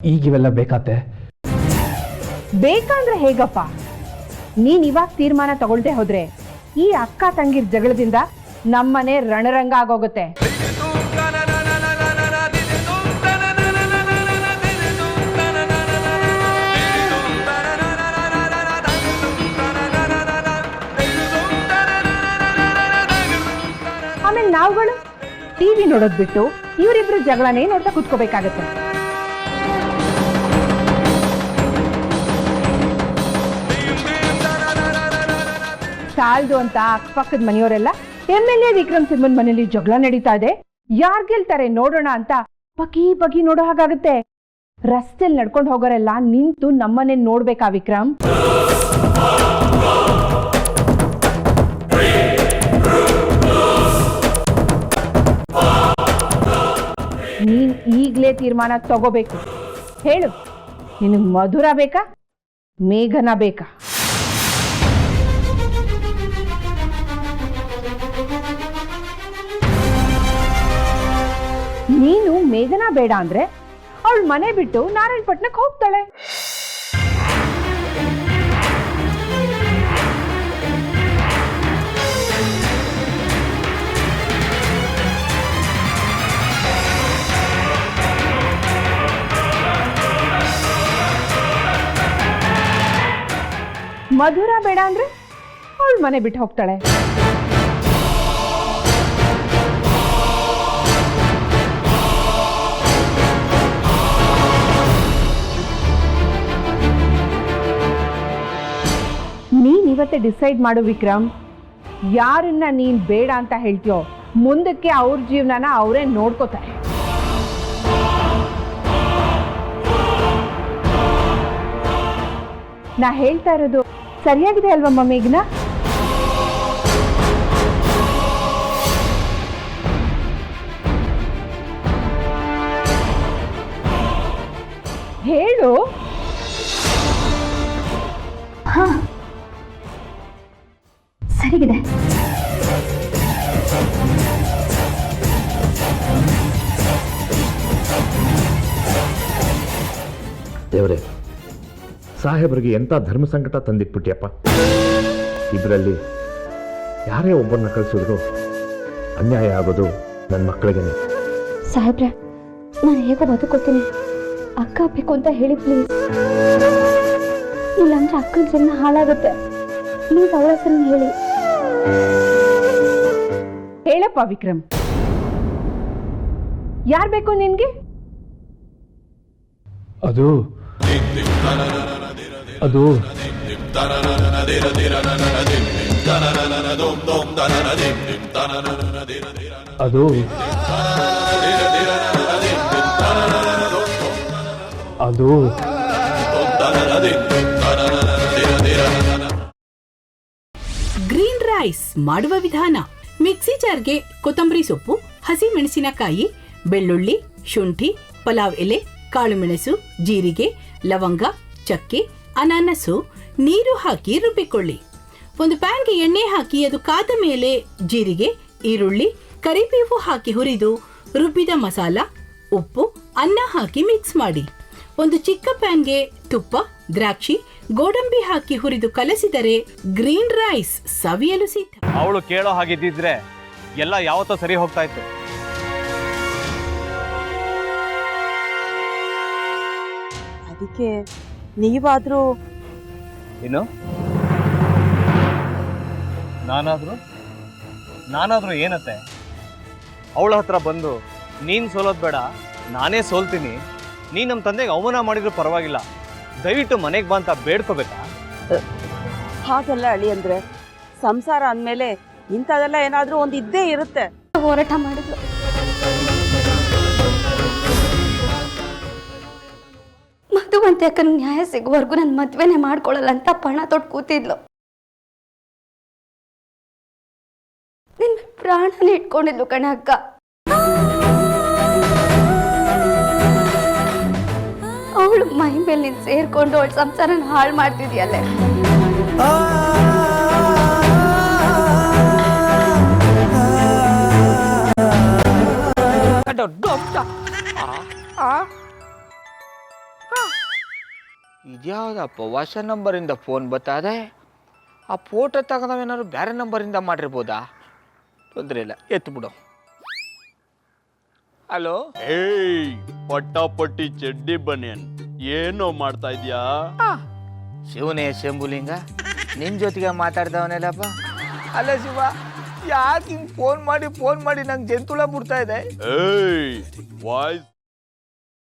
ಈಗಿವೆಲ್ಲ ಬೇಕಾತೆ? ಬೇಕಂದ್ರೆ ಹೇಗಪ್ಪ? ನೀನ್ ಇವಾಗ ತೀರ್ಮಾನ ತಗೊಳ್ದೆ ಹೋದ್ರೆ ಈ ಅಕ್ಕ ತಂಗಿರ್ ಜಗಳದಿಂದ ನಮ್ಮನೆ ರಣರಂಗ ಆಗೋಗುತ್ತೆ. ಆಮೇಲೆ ನಾವುಗಳು ಟಿವಿ ನೋಡೋದ್ ಬಿಟ್ಟು ಇವರಿಬ್ರು ಜಗಳನೇ ನೋಡ್ತಾ ಕುತ್ಕೋಬೇಕಾಗತ್ತೆ. ಸಾಲ್ದು ಅಂತ ಅಕ್ಕಪಕ್ಕದ ಮನೆಯವರೆಲ್ಲ MLA ವಿಕ್ರಮ್ ಸಿಂಹನ್ ಮನೇಲಿ ಜಗಳ ನಡೀತಾ ಇದೆ, ಯಾರ್ ಗೆಲ್ತಾರೆ ನೋಡೋಣ ಅಂತ ಬಗಿ ಬಗಿ ನೋಡೋ ಹಾಗಾಗುತ್ತೆ. ರಸ್ತೆಲ್ ನಡ್ಕೊಂಡು ಹೋಗೋರೆಲ್ಲ ನಿಂತು ನಮ್ಮನೆ ನೋಡ್ಬೇಕಾ ವಿಕ್ರಮ್? ನೀನ್ ಈಗ್ಲೇ ತೀರ್ಮಾನ ತಗೋಬೇಕು. ಹೇಳು, ನಿನಗ್ ಮಧುರ ಬೇಕಾ, ಮೇಘನ ಬೇಕಾ? ನೀನು ಮೇಘನ ಬೇಡ ಅಂದ್ರೆ ಅವಳು ಮನೆ ಬಿಟ್ಟು ನಾರಾಯಣಪಟ್ಟಣಕ್ಕೆ ಹೋಗ್ತಾಳೆ. ಮಧುರ ಬೇಡ ಅಂದ್ರೆ ಅವಳು ಮನೆ ಬಿಟ್ಟು ಹೋಗ್ತಾಳೆ. ನೀನ್ ಇವತ್ತೇ ಡಿಸೈಡ್ ಮಾಡು ವಿಕ್ರಮ್, ಯಾರನ್ನ ನೀನ್ ಬೇಡ ಅಂತ ಹೇಳ್ತೀಯೋ ಮುಂದಕ್ಕೆ ಅವ್ರ ಜೀವನನ ಅವರೇ ನೋಡ್ಕೋತಾರೆ. ನಾ ಹೇಳ್ತಾ ಇರೋದು ಸರಿಯಾಗಿದೆ ಅಲ್ವಮ್ಮ ಮೇಘನಾ? ಹೇಳು. ಹಾ, ಸರಿಗಿದೆ. ದೇವರೇ, ಸಾಹೇಬರಿಗೆ ಎಂಥ ಧರ್ಮ ಸಂಕಟ ತಂದಿಟ್ಬಿಟ್ಟಿಯಪ್ಪ. ಇದರಲ್ಲಿ ಯಾರೇ ಒಬ್ಬರನ್ನ ಕಳಿಸಿದ್ರು ಅನ್ಯಾಯ ಆಗೋದು ನನ್ನ ಮಕ್ಕಳಿಗೇನೆ. ಸಾಹೇಬ್ರೆ, ನಾನು ಹೇಗೋ ಬದುಕೋತೀನಿ, ಅಕ್ಕ ಬೇಕು ಅಂತ ಹೇಳಿ ಪ್ಲೀಸ್. ಇಲ್ಲಾಂದ್ರೆ ಅಕ್ಕನ ಜೀವನ ಹಾಳಾಗುತ್ತೆ. ಪ್ಲೀಸ್ ಅವಳ ಹೆಸರನ್ನ ಹೇಳಿ. ಹೇಳಪ್ಪ ವಿಕ್ರಮ್, ಯಾರ್ ಬೇಕು ನಿನ್ಗೆ? ಅದು ಅದು ಅದು ಅದು ಗ್ರೀನ್ ರೈಸ್ ಮಾಡುವ ವಿಧಾನ: ಮಿಕ್ಸಿ ಜಾರ್ಗೆ ಕೊತ್ತಂಬರಿ ಸೊಪ್ಪು, ಹಸಿ ಮೆಣಸಿನಕಾಯಿ, ಬೆಳ್ಳುಳ್ಳಿ, ಶುಂಠಿ, ಪಲಾವ್ ಎಲೆ, ಕಾಳುಮೆಣಸು, ಜೀರಿಗೆ, ಲವಂಗ, ಚಕ್ಕೆ, ಅನಾನಸು, ನೀರು ಹಾಕಿ ರುಬ್ಬಿಕೊಳ್ಳಿ. ಒಂದು ಪ್ಯಾನ್ಗೆ ಎಣ್ಣೆ ಹಾಕಿ ಅದು ಕಾದ ಮೇಲೆ ಜೀರಿಗೆ, ಈರುಳ್ಳಿ, ಕರಿಬೇವು ಹಾಕಿ ಹುರಿದು ರುಬ್ಬಿದ ಮಸಾಲ, ಉಪ್ಪು, ಅನ್ನ ಹಾಕಿ ಮಿಕ್ಸ್ ಮಾಡಿ. ಒಂದು ಚಿಕ್ಕ ಪ್ಯಾನ್ಗೆ ತುಪ್ಪ, ದ್ರಾಕ್ಷಿ, ಗೋಡಂಬಿ ಹಾಕಿ ಹುರಿದು ಕಲಸಿದರೆ ಗ್ರೀನ್ ರೈಸ್ ಸವಿಯಲು ಸಿದ್ಧ. ಅವಳು ಕೇಳೋ ಹಾಗಿದ್ದಿದ್ರೆ ಎಲ್ಲ ಯಾವತ್ತೋ ಸರಿ ಹೋಗ್ತಾ ಇತ್ತು. ಅದಕ್ಕೆ ನೀವಾದ್ರೂ ಏನು? ನಾನಾದ್ರೂ ಏನತ್ತೆ? ಅವಳ ಹತ್ರ ಬಂದು ನೀನ್ ಸೋಲೋದ್ ಬೇಡ, ನಾನೇ ಸೋಲ್ತೀನಿ, ನೀನ್ ನಮ್ಮ ತಂದೆಗೆ ಅವಮಾನ ಮಾಡಿದ್ರು ಪರವಾಗಿಲ್ಲ, ದಯವಿಟ್ಟು ಮನೆಗೆ ಬಾ ಅಂತ ಬೇಡ್ಕೋಬೇಕಾ? ಹಾಗೆಲ್ಲ ಅಳಿ ಅಂದ್ರೆ ಸಂಸಾರ ಅಂದಮೇಲೆ ಇಂಥದೆಲ್ಲ ಏನಾದ್ರೂ ಒಂದು ಇದ್ದೇ ಇರುತ್ತೆ. ಹೋರಾಟ ಮಾಡಿದ್ಲು. ಮಧುವಂತೆ ಅಕ್ಕನ ನ್ಯಾಯ ಸಿಗುವವರೆಗೂ ನನ್ನ ಮದ್ವೆನೆ ಮಾಡ್ಕೊಳ್ಳಲ್ಲ ಅಂತ ಪಣ ತೊಟ್ಟು ಕೂತಿದ್ಲು. ನಿನ್ನ ಪ್ರಾಣನೇ ಇಟ್ಕೊಂಡಿದ್ಲು ಕಣ ಅಕ್ಕ. ಅವಳು ಮೈ ಮೇಲೆ ನೀನು ಸೇರ್ಕೊಂಡು ಅವಳ ಸಂಸಾರನ ಹಾಳು ಮಾಡ್ತಿದ್ಯಲ್ಲೇ. ಇದ್ಯಾವುದಪ್ಪ ಹೊಸ ನಂಬರಿಂದ ಫೋನ್ ಬರ್ತದೆ. ಆ ಫೋಟೋ ತಗೊಂಡವೇನಾದ್ರು ಬೇರೆ ನಂಬರಿಂದ ಮಾಡಿರ್ಬೋದಾ? ತೊಂದರೆ ಇಲ್ಲ, ಎತ್ತು ಬಿಡು. ಹಲೋ, ಏಯ್ ಪಟ್ಟಾಪಟ್ಟಿ ಚಡ್ಡಿ ಬನಿಯನ್, ಏನೋ ಮಾಡ್ತಾ ಇದ್ಯಾ? ಶಿವನೇ ಶಂಭುಲಿಂಗ, ನಿನ್ನ ಜೊತೆಗೆ ಮಾತಾಡ್ದವನೇಲಪ್ಪ. ಅಲ್ಲ ಶಿವ, ಯಾಕೆ ಹಿಂಗೆ ಫೋನ್ ಮಾಡಿ ನಂಗೆ ಜಂತುಳ ಬಿಡ್ತಾ ಇದೆ? ಏಯ್ ವಾಯ್ಸ್